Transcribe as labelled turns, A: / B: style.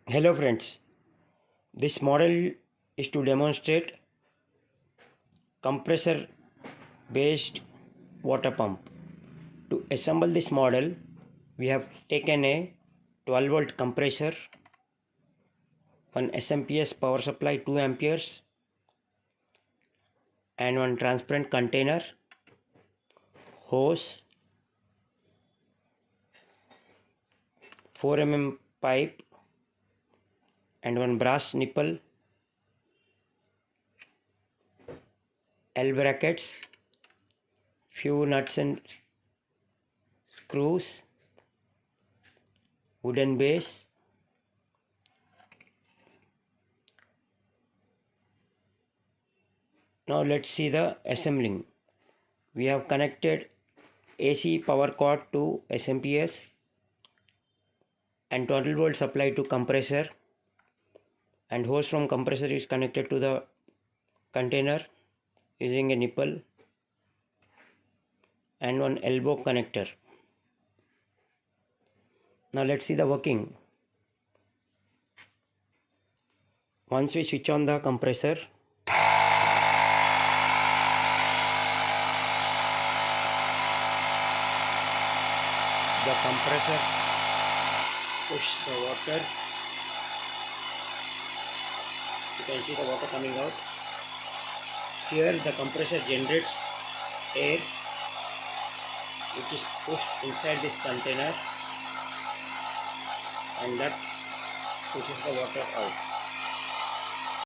A: Hello friends, this model is to demonstrate compressor based water pump. To assemble this model, we have taken a 12 volt compressor, one SMPS power supply 2 amperes and one transparent container, hose, 4 pipe and one brass nipple, L brackets, few nuts and screws, wooden base, now let's see the assembling. We have connected AC power cord to SMPS and 12 volt supply to compressor, and hose from compressor is connected to the container using a nipple and one elbow connector. Now let's see the working. Once we switch on the compressor, the compressor pushes the water. You can see the water coming out. Here the compressor generates air which is pushed inside this container, and that pushes the water out.